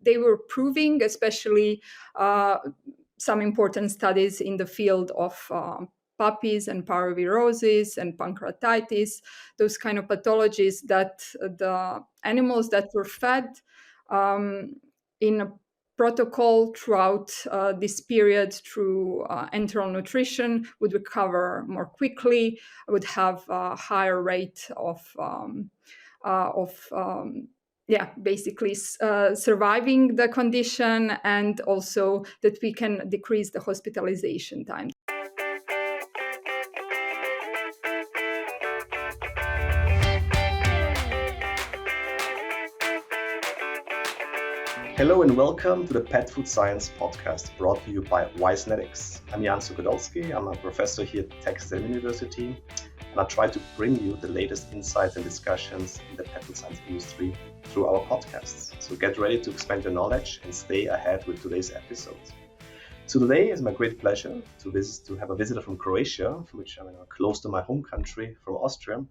they were proving, especially some important studies in the field of puppies and parvovirosis and pancreatitis, those kind of pathologies, that the animals that were fed in a protocol throughout this period through enteral nutrition would recover more quickly, would have a higher rate of basically surviving the condition, and also that we can decrease the hospitalization time. Hello and welcome to the Pet Food Science Podcast, brought to you by Wisenetics. I'm Jan Sukodolski. I'm a professor here at Texas University, and I try to bring you the latest insights and discussions in the pet food science industry through our podcasts. So get ready to expand your knowledge and stay ahead with today's episode. So today is my great pleasure to have a visitor from Croatia, which I'm close to my home country, from Austria.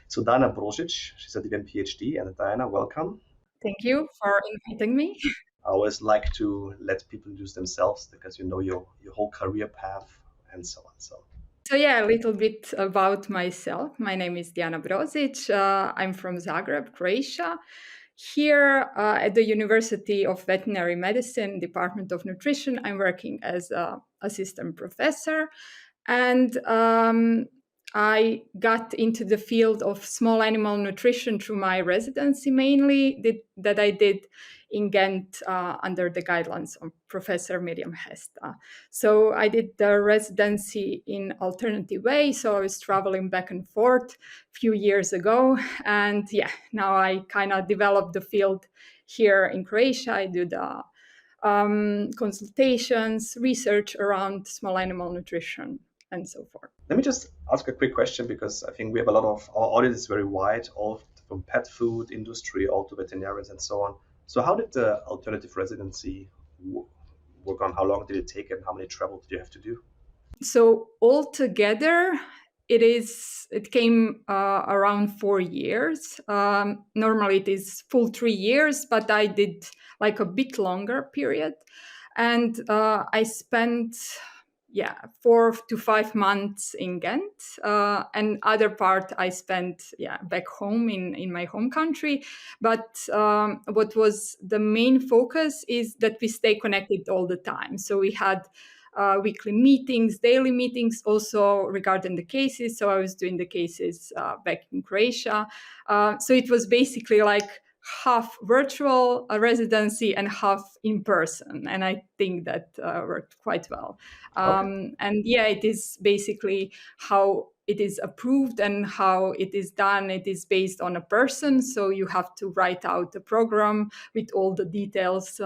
So Diana Brozić, she's a DVM PhD, and Diana, welcome. Thank you for inviting me. I always like to let people introduce themselves because you know your whole career path and so on. So yeah, a little bit about myself. My name is Diana Brozić. I'm from Zagreb, Croatia. Here at the University of Veterinary Medicine, Department of Nutrition, I'm working as an assistant professor. And I got into the field of small animal nutrition through my residency, mainly that I did in Ghent under the guidelines of Professor Miriam Hesta. So I did the residency in alternative way. So I was traveling back and forth a few years ago. And yeah, now I kind of developed the field here in Croatia. I do the consultations, research around small animal nutrition, and so forth. Let me just ask a quick question, because I think we have a lot of, our audience is very wide, all from pet food industry, all to veterinarians and so on. So how did the alternative residency work on? How long did it take and how many travel did you have to do? So altogether, it came around 4 years. Normally it is full 3 years, but I did like a bit longer period. And I spent 4 to 5 months in Ghent, and other part I spent back home in my home country. But what was the main focus is that we stay connected all the time. So we had weekly meetings, daily meetings, also regarding the cases. So I was doing the cases back in Croatia. So it was basically like half virtual residency and half in person, and I think that worked quite well. Okay. And it is basically how it is approved and how it is done. It is based on a person, so you have to write out a program with all the details,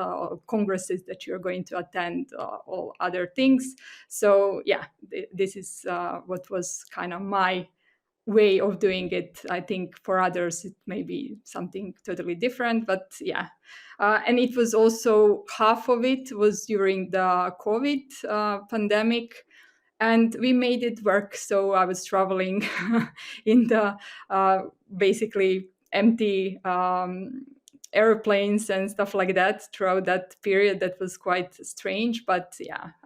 congresses that you're going to attend, all other things. So this is what was kind of my way of doing it. I think for others it may be something totally different, but and it was also half of it was during the COVID pandemic, and we made it work. So I was traveling in the basically empty airplanes and stuff like that throughout that period. That was quite strange, but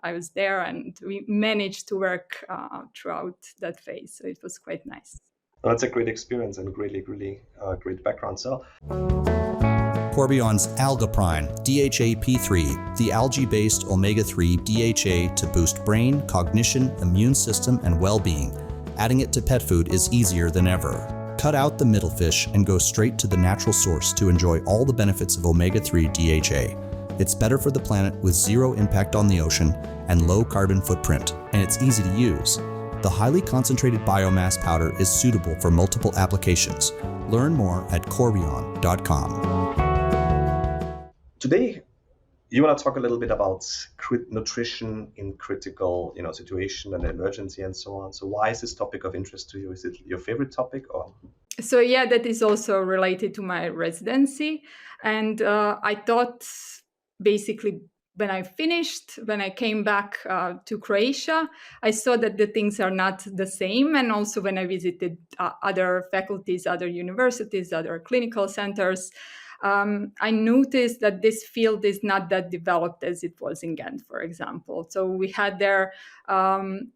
I was there and we managed to work throughout that phase. So it was quite nice. Well, that's a great experience and really great background. So Corbion's Algaprine DHA-P3, the algae-based omega-3 DHA to boost brain, cognition, immune system, and well-being. Adding it to pet food is easier than ever. Cut out the middle fish and go straight to the natural source to enjoy all the benefits of omega-3 DHA. It's better for the planet with zero impact on the ocean and low carbon footprint, and it's easy to use. The highly concentrated biomass powder is suitable for multiple applications. Learn more at corbion.com. Today, you want to talk a little bit about nutrition in critical, situation and emergency and so on. So why is this topic of interest to you? Is it your favorite topic or? So that is also related to my residency. And I thought basically when I came back to Croatia, I saw that the things are not the same. And also when I visited other faculties, other universities, other clinical centers, I noticed that this field is not that developed as it was in Ghent, for example. So we had there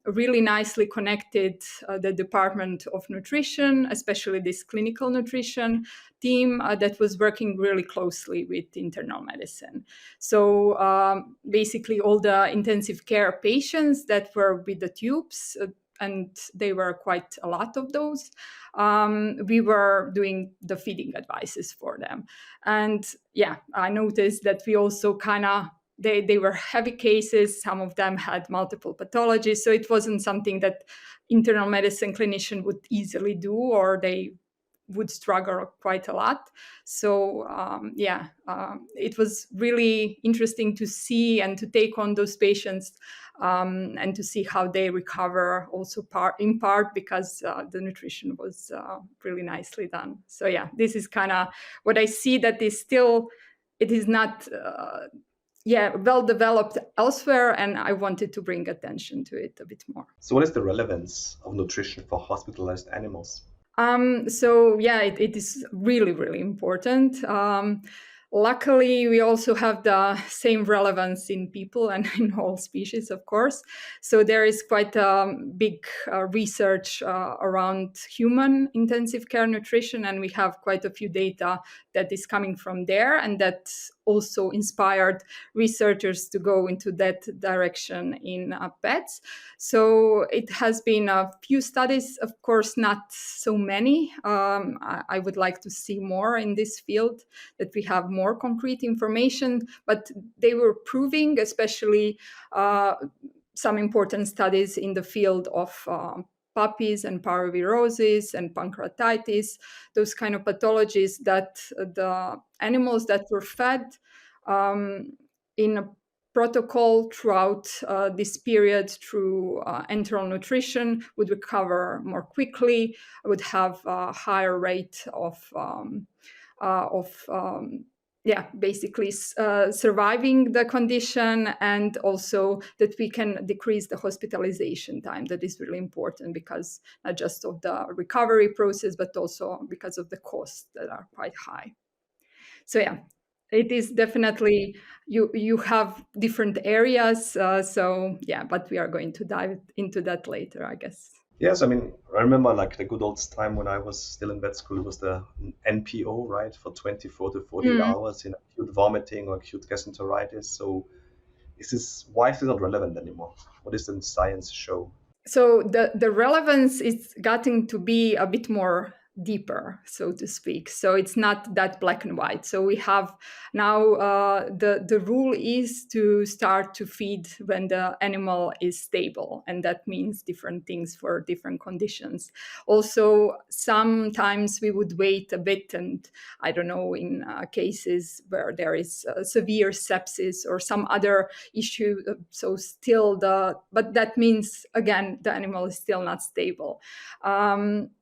really nicely connected the Department of Nutrition, especially this clinical nutrition team that was working really closely with internal medicine. So basically all the intensive care patients that were with the tubes, and they were quite a lot of those, we were doing the feeding advices for them. And yeah, I noticed that we also kind of, they were heavy cases. Some of them had multiple pathologies. So it wasn't something that internal medicine clinician would easily do, or they would struggle quite a lot. So it was really interesting to see and to take on those patients, and to see how they recover also in part because the nutrition was really nicely done. So yeah, this is kind of what I see, that is still, it is not well developed elsewhere, and I wanted to bring attention to it a bit more. So what is the relevance of nutrition for hospitalized animals? It is really, really important. Luckily, we also have the same relevance in people and in all species, of course. So there is quite a big research around human intensive care nutrition, and we have quite a few data that is coming from there, and that also inspired researchers to go into that direction in pets. So it has been a few studies, of course, not so many. I would like to see more in this field, that we have more concrete information, but they were proving, especially some important studies in the field of puppies and parvovirosis and pancreatitis, those kind of pathologies, that the animals that were fed in a protocol throughout this period through enteral nutrition would recover more quickly, would have a higher rate of basically surviving the condition, and also that we can decrease the hospitalization time. That is really important, because not just of the recovery process, but also because of the costs that are quite high. So yeah, it is definitely, you have different areas. But we are going to dive into that later, I guess. Yes, I mean, I remember like the good old time when I was still in vet school, it was the NPO, right, for 24 to 48 hours in acute vomiting or acute gastroenteritis. So why is this not relevant anymore? What does the science show? So the relevance is getting to be a bit more deeper, so to speak. So it's not that black and white. So we have now the rule is to start to feed when the animal is stable, and that means different things for different conditions. Also, sometimes we would wait a bit, and I don't know, in cases where there is severe sepsis or some other issue. But that means, again, the animal is still not stable.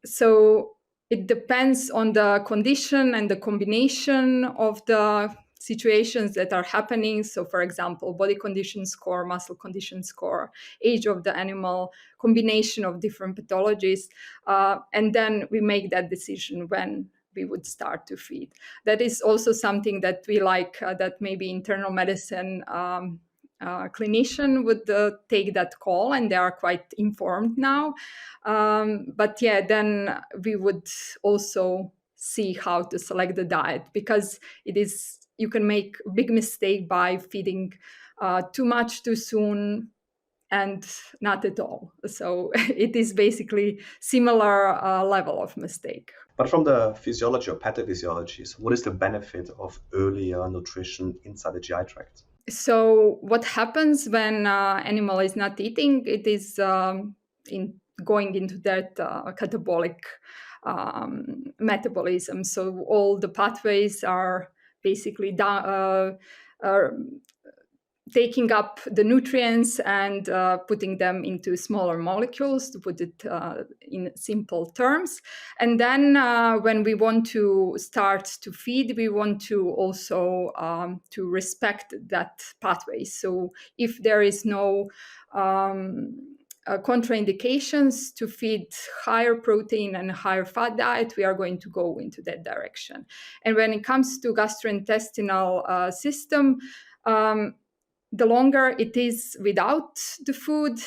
So it depends on the condition and the combination of the situations that are happening. So, for example, body condition score, muscle condition score, age of the animal, combination of different pathologies, and then we make that decision when we would start to feed. That is also something that we like, that maybe internal medicine clinician would take that call, and they are quite informed now. Then we would also see how to select the diet, because you can make a big mistake by feeding too much too soon and not at all. So it is basically similar level of mistake. But from the physiology or pathophysiology, so what is the benefit of earlier nutrition inside the GI tract? So what happens when animal is not eating? It is going into that catabolic metabolism. So all the pathways are basically taking up the nutrients and putting them into smaller molecules, to put it in simple terms. And then when we want to start to feed, we want to also to respect that pathway. So if there is no contraindications to feed higher protein and higher fat diet, we are going to go into that direction. And when it comes to gastrointestinal system, the longer it is without the food,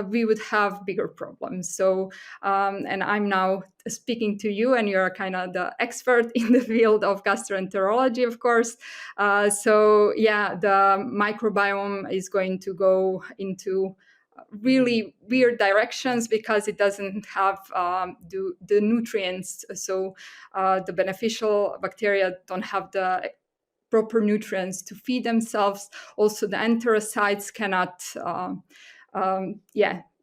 we would have bigger problems. So, and I'm now speaking to you, and you're kind of the expert in the field of gastroenterology, of course. So, yeah, the microbiome is going to go into really weird directions because it doesn't have the nutrients. So, the beneficial bacteria don't have the proper nutrients to feed themselves. Also, the enterocytes cannot,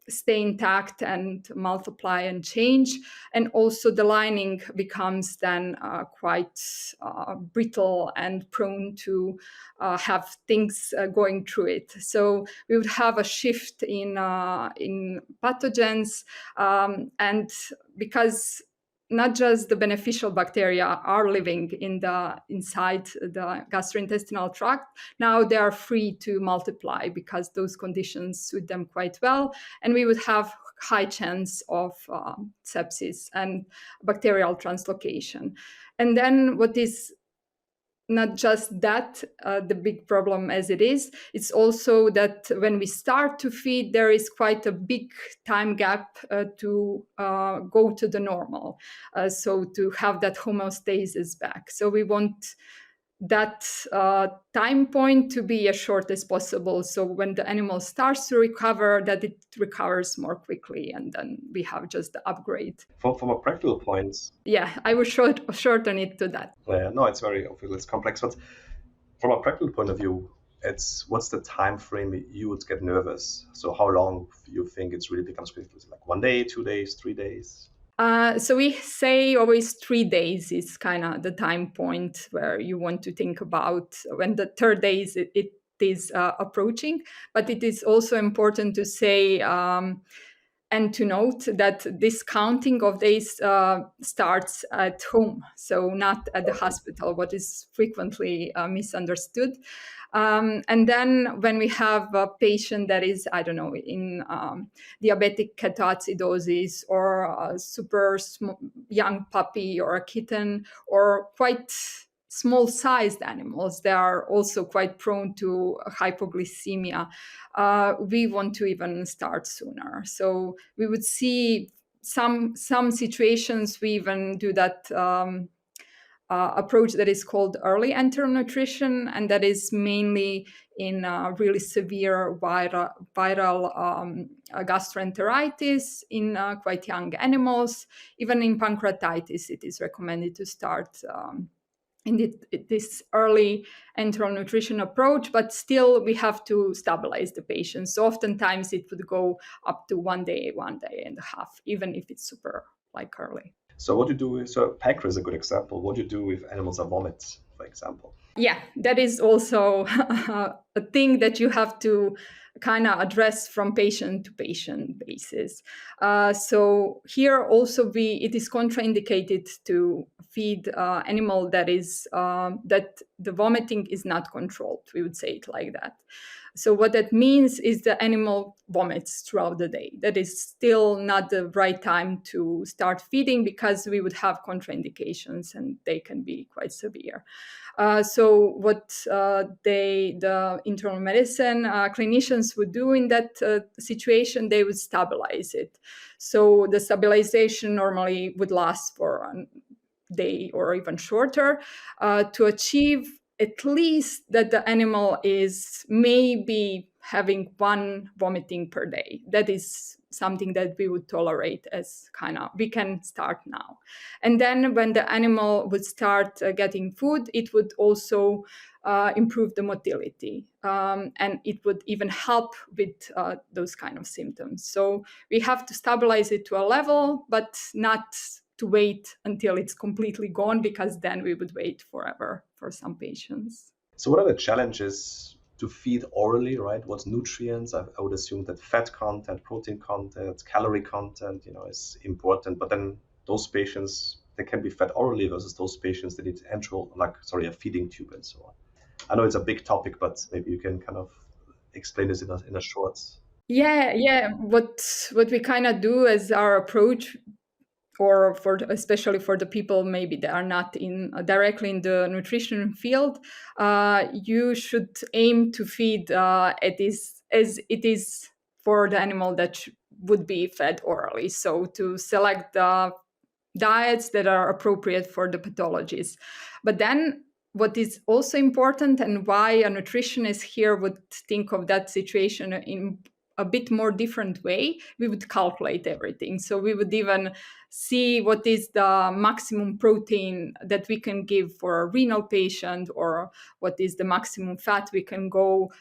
stay intact and multiply and change. And also, the lining becomes then quite brittle and prone to have things going through it. So we would have a shift in pathogens, and because not just the beneficial bacteria are living inside the gastrointestinal tract. Now they are free to multiply because those conditions suit them quite well, and we would have high chance of sepsis and bacterial translocation. And then what is not just that, the big problem as it is, it's also that when we start to feed, there is quite a big time gap to go to the normal. So to have that homeostasis back. So we want that time point to be as short as possible. So when the animal starts to recover, that it recovers more quickly, and then we have just the upgrade. From a practical point, Yeah, I would shorten it to that. no, it's very obviously it's complex, but from a practical point of view, it's what's the time frame you would get nervous? So how long you think it's really becomes critical? Is it like 1 day, 2 days, 3 days? So we say always 3 days is kind of the time point where you want to think about when the third day it is approaching. But it is also important to say and to note that this counting of days starts at home, so not at the hospital, what is frequently misunderstood. And then when we have a patient that is, I don't know, in diabetic ketoacidosis, or a super young puppy or a kitten, or quite small-sized animals, they are also quite prone to hypoglycemia. We want to even start sooner. So we would see some situations we even do that approach that is called early enteral nutrition, and that is mainly in really severe viral gastroenteritis in quite young animals. Even in pancreatitis, it is recommended to start in this early enteral nutrition approach, but still we have to stabilize the patient. So oftentimes it would go up to 1 day, 1.5 days, even if it's super early. So what you do, so pancreas is a good example. What you do if animals are vomit, for example? Yeah, that is also a thing that you have to kind of address from patient to patient basis. So here also it is contraindicated to feed animal that is that the vomiting is not controlled. We would say it like that. So what that means is the animal vomits throughout the day. That is still not the right time to start feeding because we would have contraindications and they can be quite severe. So what the internal medicine clinicians would do in that situation, they would stabilize it. So the stabilization normally would last for a day or even shorter to achieve at least that the animal is maybe having 1 vomiting per day. That is something that we would tolerate as we can start now. And then when the animal would start getting food, it would also improve the motility. And it would even help with those kind of symptoms. So we have to stabilize it to a level, but not to wait until it's completely gone, because then we would wait forever for some patients. So what are the challenges to feed orally, right? What's nutrients? I would assume that fat content, protein content, calorie content, is important. But then those patients, they can be fed orally versus those patients that need a feeding tube and so on. I know it's a big topic, but maybe you can kind of explain this in a short. Yeah. What we kind of do as our approach, or for especially for the people maybe that are not in directly in the nutrition field, you should aim to feed it is as it is for the animal that would be fed orally. So to select the diets that are appropriate for the pathologies. But then what is also important, and why a nutritionist here would think of that situation in a bit more different way, we would calculate everything. So we would even see what is the maximum protein that we can give for a renal patient, or what is the maximum fat we can go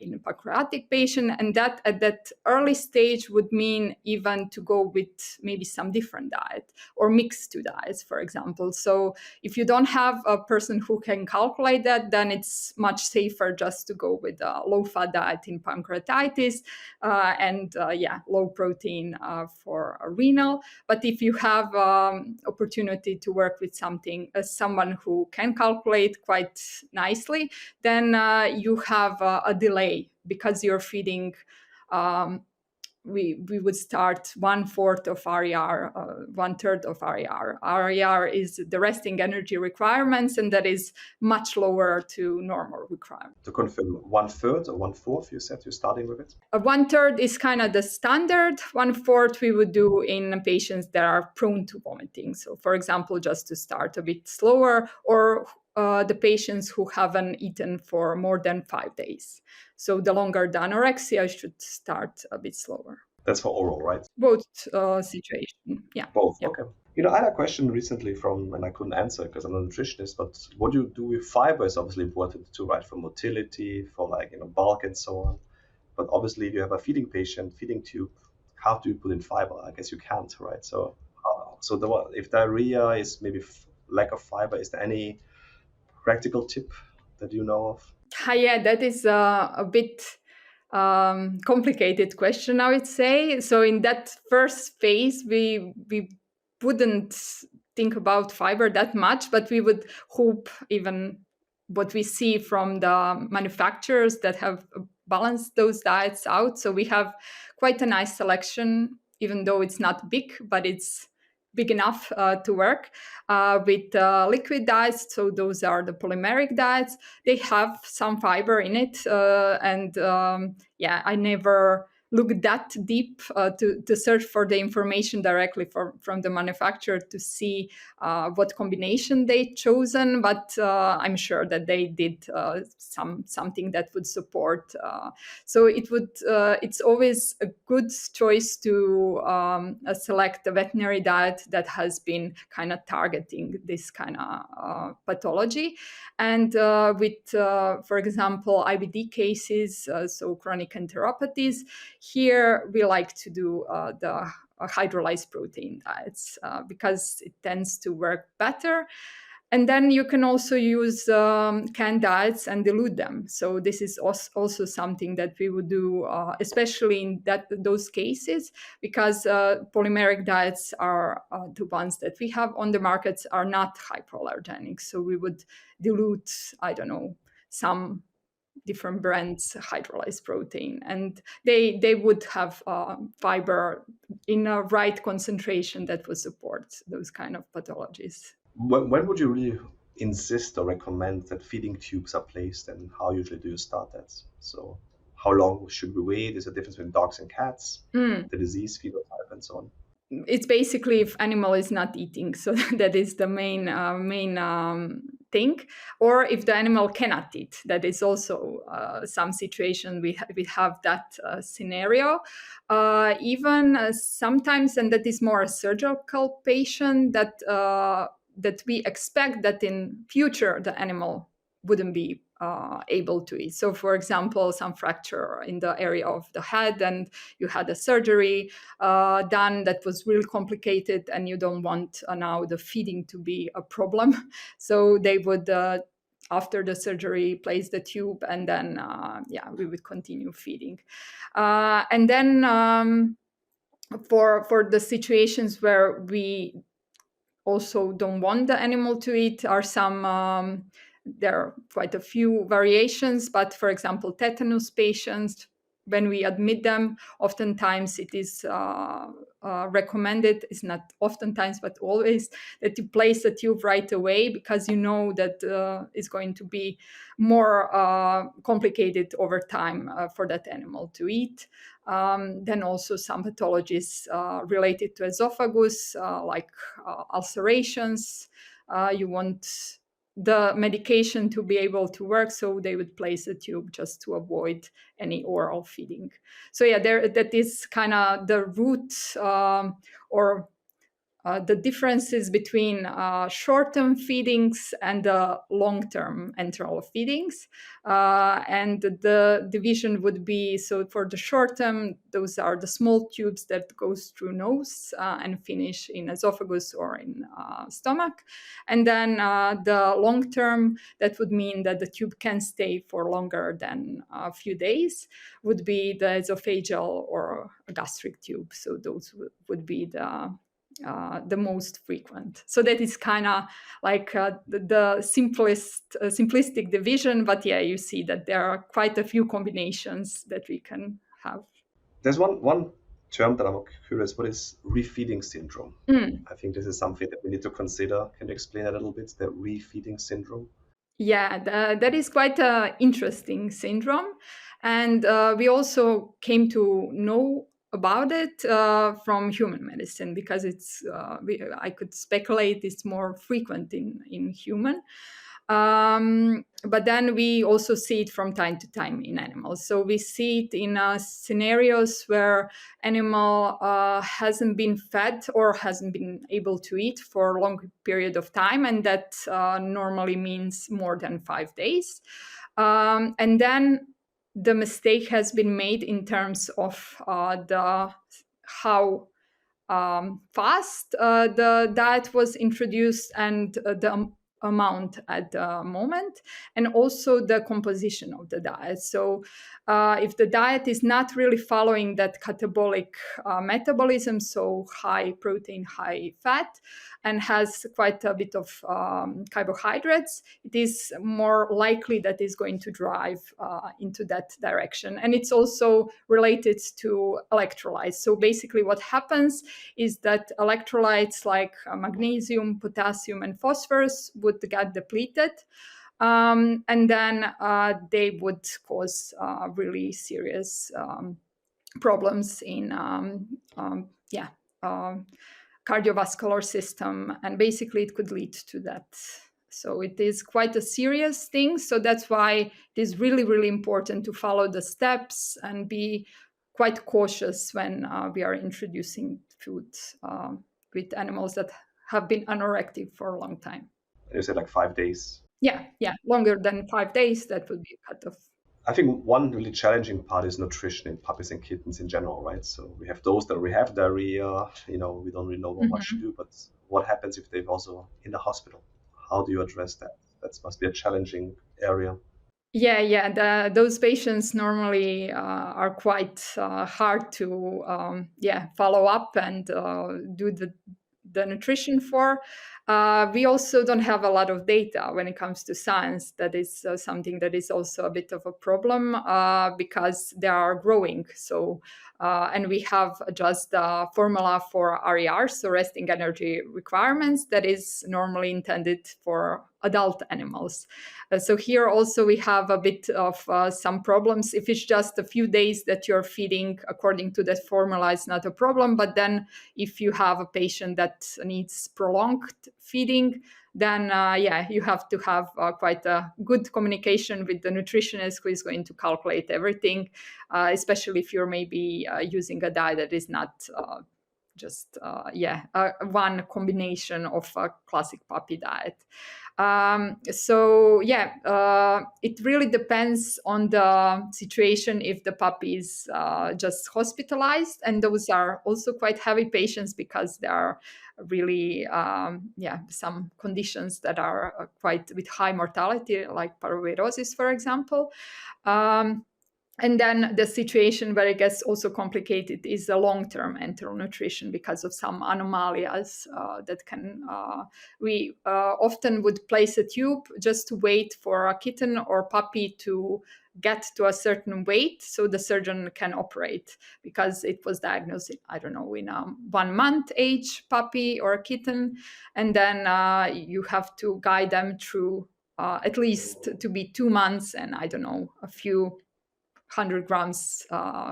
in a pancreatic patient. And that at that early stage would mean even to go with maybe some different diet or mix two diets, for example. So if you don't have a person who can calculate that, then it's much safer just to go with a low-fat diet in pancreatitis, and low protein for a renal. But if you have opportunity to work with someone who can calculate quite nicely, then you have a delay, because you're feeding. We would start 1/4 of RER, 1/3 of RER. RER is the resting energy requirements, and that is much lower to normal requirements. To confirm, 1/3 or 1/4, you said you're starting with it? 1/3 is kind of the standard. 1/4 we would do in patients that are prone to vomiting. So, for example, just to start a bit slower, or the patients who haven't eaten for more than 5 days. So the longer the anorexia should start a bit slower. That's for oral, right? Both situation, yeah. Both, Yeah. okay. I had a question recently and I couldn't answer because I'm not a nutritionist, but what you do with fiber is obviously important too, right? For motility, for bulk and so on. But obviously, if you have a feeding tube, how do you put in fiber? I guess you can't, right? So, if diarrhea is maybe lack of fiber, is there any practical tip that you know of? Yeah, that is a bit complicated question, I would say. So in that first phase, we wouldn't think about fiber that much, but we would hope even what we see from the manufacturers that have balanced those diets out. So we have quite a nice selection, even though it's not big, but it's big enough to work with liquid diets. So those are the polymeric diets. They have some fiber in it, and I never looked that deep to search for the information directly from the manufacturer to see what combination they chosen, but I'm sure that they did something that would support. So it's always a good choice to select a veterinary diet that has been kind of targeting this kind of pathology. And for example, IBD cases, so chronic enteropathies, here we like to do the hydrolyzed protein diets because it tends to work better. And then you can also use canned diets and dilute them. So this is also something that we would do, especially in those cases, because polymeric diets are the ones that we have on the markets are not hypoallergenic. So we would dilute, I don't know, some different brands hydrolyzed protein, and they would have fiber in a right concentration that would support those kind of pathologies. When would you really insist or recommend that feeding tubes are placed, and how usually do you start that? So how long should we wait? Is there a difference between dogs and cats, the disease phenotype, and so on? It's basically if animal is not eating, so that is the main thing, or if the animal cannot eat, that is also some situation we have that scenario. Even sometimes, and that is more a surgical patient, that we expect that in future the animal wouldn't be able to eat. So, for example, some fracture in the area of the head, and you had a surgery done that was really complicated, and you don't want now the feeding to be a problem. So they would, after the surgery, place the tube, and then we would continue feeding. And then for the situations where we also don't want the animal to eat are some there are quite a few variations, but for example, tetanus patients, when we admit them, oftentimes it is recommended, it's not oftentimes but always, that you place the tube right away, because you know that it's going to be more complicated over time for that animal to eat. Then also some pathologies related to esophagus, like ulcerations. You want the medication to be able to work, so they would place a tube just to avoid any oral feeding. So yeah, that is kind of the root, or the differences between short-term feedings and long-term enteral feedings. And the division would be, so for the short-term, those are the small tubes that goes through nose and finish in esophagus or in stomach. And then the long-term, that would mean that the tube can stay for longer than a few days, would be the esophageal or gastric tube. So those would be the most frequent. So that is kind of like the simplistic division. But yeah, you see that there are quite a few combinations that we can have. There's one term that I'm curious. What is refeeding syndrome? I think this is something that we need to consider. Can you explain a little bit, the refeeding syndrome? Yeah, that is quite an interesting syndrome. And we also came to know about it from human medicine, because I could speculate it's more frequent in human. But then we also see it from time to time in animals. So we see it in scenarios where animal hasn't been fed or hasn't been able to eat for a long period of time, and that normally means more than 5 days. And then the mistake has been made in terms of the how fast the diet was introduced, and the amount at the moment, and also the composition of the diet. So if the diet is not really following that catabolic metabolism, so high protein, high fat, and has quite a bit of carbohydrates, it is more likely that is going to drive into that direction. And it's also related to electrolytes. So basically what happens is that electrolytes like magnesium, potassium, and phosphorus would get depleted. And then they would cause really serious problems in cardiovascular system, and basically it could lead to that. So it is quite a serious thing. So that's why it is really, really important to follow the steps and be quite cautious when we are introducing food with animals that have been anorectic for a long time. You said like 5 days. Yeah, longer than 5 days, that would be a cutoff. I think one really challenging part is nutrition in puppies and kittens in general, right? So we have those that already have diarrhea, we don't really know what much to do, but what happens if they've also in the hospital? How do you address that? That must be a challenging area. Yeah. Those patients normally are quite hard to follow up and do the nutrition for. We also don't have a lot of data when it comes to science. That is something that is also a bit of a problem because they are growing. So, and we have just the formula for RER, so resting energy requirements, that is normally intended for adult animals. So here also we have a bit of some problems. If it's just a few days that you're feeding according to that formula, it's not a problem. But then if you have a patient that needs prolonged feeding, then you have to have quite a good communication with the nutritionist who is going to calculate everything, especially if you're maybe using a diet that is not just one combination of a classic puppy diet. It really depends on the situation. If the puppy is just hospitalized, and those are also quite heavy patients because there are really some conditions that are quite with high mortality, like parvovirosis, for example. And then the situation where it gets also complicated is the long-term enteral nutrition because of some anomalies that can. We often would place a tube just to wait for a kitten or puppy to get to a certain weight so the surgeon can operate, because it was diagnosed, I don't know, in a 1 month age puppy or a kitten. And then you have to guide them through at least to be 2 months and, I don't know, a few 100 grams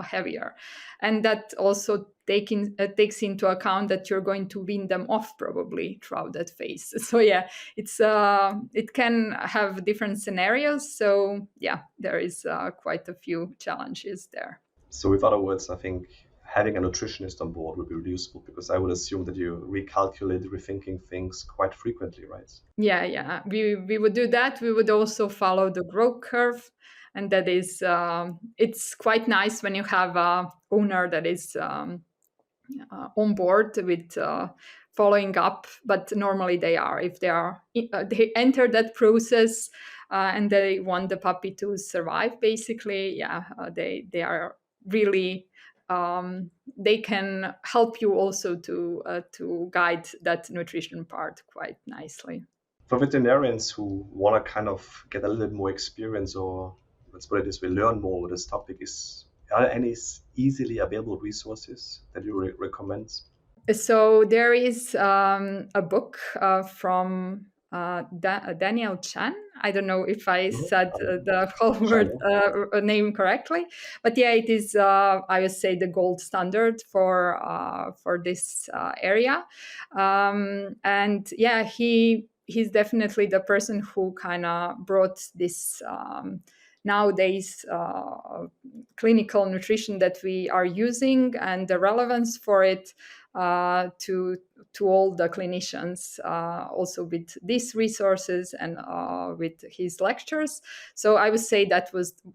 heavier, and that also takes into account that you're going to wean them off probably throughout that phase. So yeah, it can have different scenarios. So yeah, there is quite a few challenges there. So, with other words, I think having a nutritionist on board would be really useful, because I would assume that you recalculate, rethinking things quite frequently, right? Yeah, we would do that. We would also follow the growth curve, and that is it's quite nice when you have a owner that is on board with following up. But normally they are, if they are they enter that process and they want the puppy to survive, basically, yeah, they are really they can help you also to guide that nutrition part quite nicely. For veterinarians who want to kind of get a little bit more experience, or let's put it this way, learn more with this topic, are there any easily available resources that you recommend? So there is a book from Daniel Chan. I don't know if I said the whole word name correctly, but yeah, it is. I would say the gold standard for this area, and yeah, he's definitely the person who kind of brought this. Nowadays clinical nutrition that we are using and the relevance for it to all the clinicians, also with these resources and with his lectures. So I would say that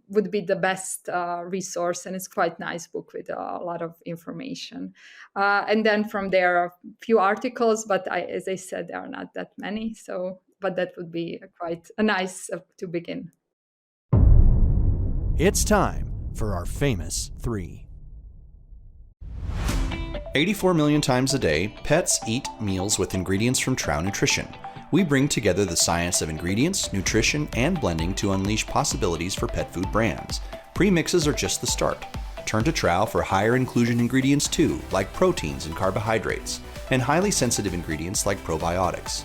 would be the best resource, and it's quite nice book with a lot of information. And then from there, a few articles, but as I said, there are not that many. So, but that would be quite a nice to begin. It's time for our famous three. 84 million times a day, pets eat meals with ingredients from Trow Nutrition. We bring together the science of ingredients, nutrition, and blending to unleash possibilities for pet food brands. Premixes are just the start. Turn to Trow for higher inclusion ingredients too, like proteins and carbohydrates, and highly sensitive ingredients like probiotics.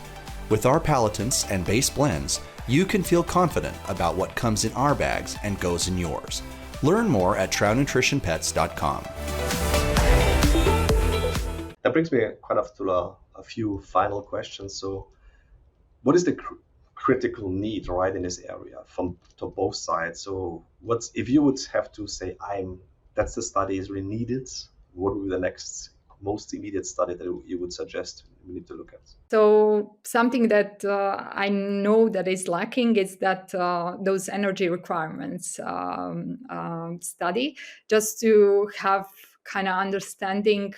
With our palatants and base blends, you can feel confident about what comes in our bags and goes in yours. Learn more at TrowNutritionPets.com. That brings me kind of to a few final questions. So, what is the critical need, right, in this area to both sides? So, what's, if you would have to say, that's the study is really needed, what would be the next most immediate study that you would suggest we need to look at? So something that I know that is lacking is that those energy requirements study, just to have kind of understanding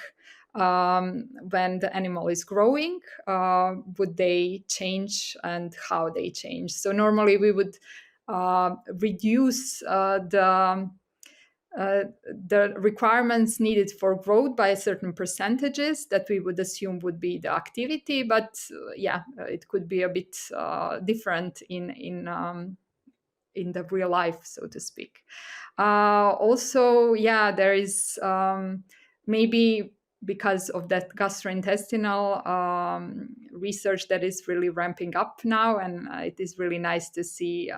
when the animal is growing, would they change and how they change. So normally we would reduce the requirements needed for growth by a certain percentages that we would assume would be the activity, but it could be a bit different in the real life, so to speak. Also, there is maybe because of that gastrointestinal research that is really ramping up now, and it is really nice to see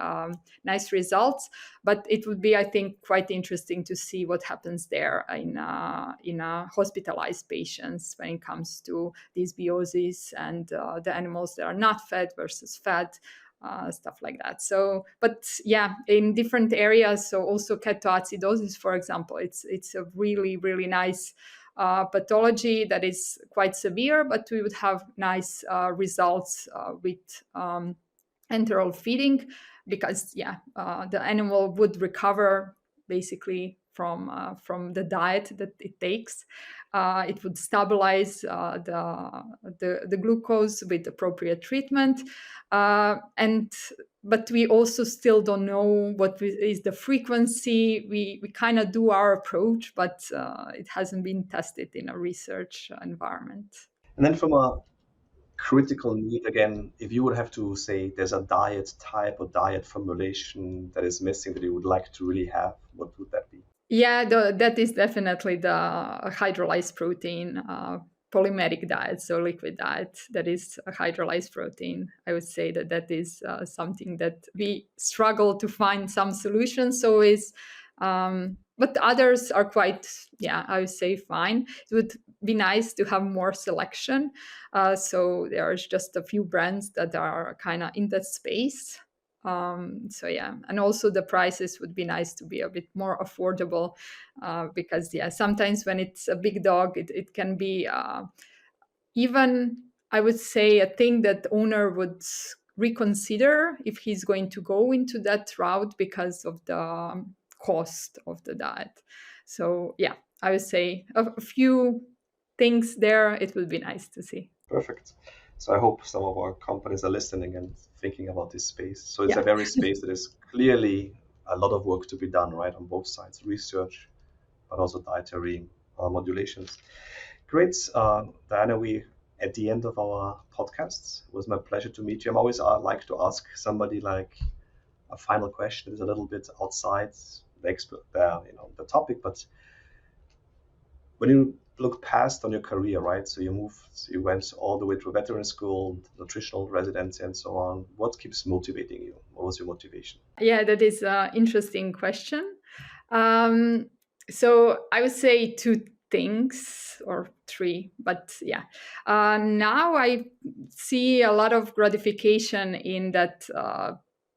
nice results. But it would be, I think, quite interesting to see what happens there in hospitalized patients when it comes to dysbiosis and the animals that are not fed versus fed. Stuff like that. So, but yeah, in different areas. So also ketoacidosis, for example, it's a really, really nice pathology that is quite severe, but we would have nice results with enteral feeding, because the animal would recover basically from the diet that it takes. It would stabilize the glucose with appropriate treatment, and but we also still don't know what is the frequency. We kind of do our approach, but it hasn't been tested in a research environment. And then from a critical need, again, if you would have to say there's a diet type or diet formulation that is missing that you would like to really have, what would that be? Yeah, that is definitely the hydrolyzed protein polymeric diet, so liquid diet that is a hydrolyzed protein. I would say that is something that we struggle to find some solutions always, but others are quite, I would say fine. It would be nice to have more selection. So there's just a few brands that are kind of in that space. And also the prices would be nice to be a bit more affordable, because sometimes when it's a big dog, it can be even, I would say, a thing that owner would reconsider if he's going to go into that route because of the cost of the diet. So I would say a few things there, it would be nice to see. Perfect. So I hope some of our companies are listening and thinking about this space. So it's a very space that is clearly a lot of work to be done, right, on both sides, research, but also dietary modulations. Great. Diana, we at the end of our podcasts. It was my pleasure to meet you. I'm always like to ask somebody like a final question that is a little bit outside the topic, but when you look past on your career, right? So you went all the way through veteran school, nutritional residency, and so on. What keeps motivating you? What was your motivation? Yeah, that is an interesting question. So I would say two things or three, but now I see a lot of gratification in that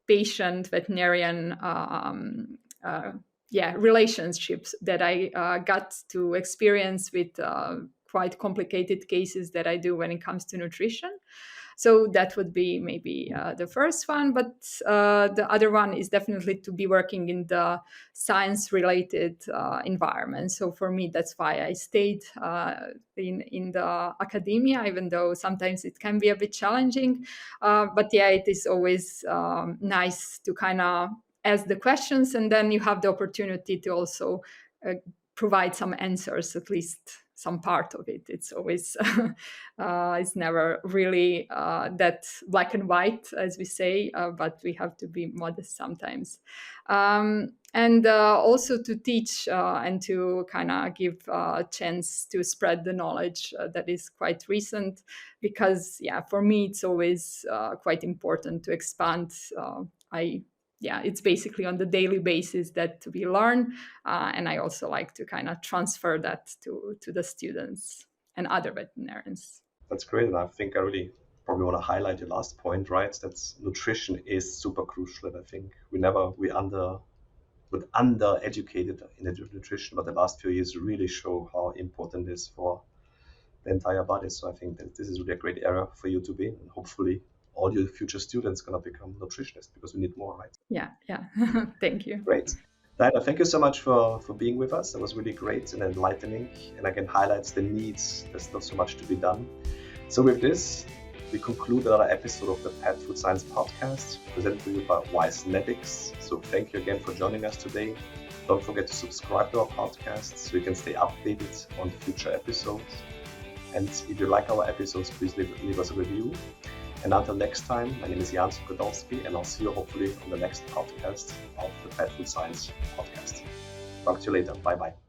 patient veterinarian relationships that I got to experience with quite complicated cases that I do when it comes to nutrition. So that would be maybe the first one. But the other one is definitely to be working in the science-related environment. So for me, that's why I stayed in the academia, even though sometimes it can be a bit challenging. But it is always nice to kind of ask the questions, and then you have the opportunity to also provide some answers, at least some part of it. It's always it's never really that black and white, as we say, but we have to be modest sometimes, and also to teach and to kind of give a chance to spread the knowledge that is quite recent, because for me it's always quite important to expand. It's basically on the daily basis that we learn, and I also like to kind of transfer that to the students and other veterinarians. That's great, and I think I really probably want to highlight your last point, right? That nutrition is super crucial, and I think we under-educated in nutrition, but the last few years really show how important it is for the entire body. So I think that this is really a great area for you to be in, and hopefully all your future students going to become nutritionists, because we need more, right? Yeah. Thank you. Great. Diana, thank you so much for being with us. That was really great and enlightening, and again highlights the needs. There's not so much to be done. So with this, we conclude another episode of the Pet Food Science Podcast, presented to you by Wisenetics. So thank you again for joining us today. Don't forget to subscribe to our podcast so you can stay updated on future episodes. And if you like our episodes, please leave us a review. And until next time, my name is Jan Sukodolski, and I'll see you hopefully on the next podcast of the Pet Food Science Podcast. Talk to you later. Bye-bye.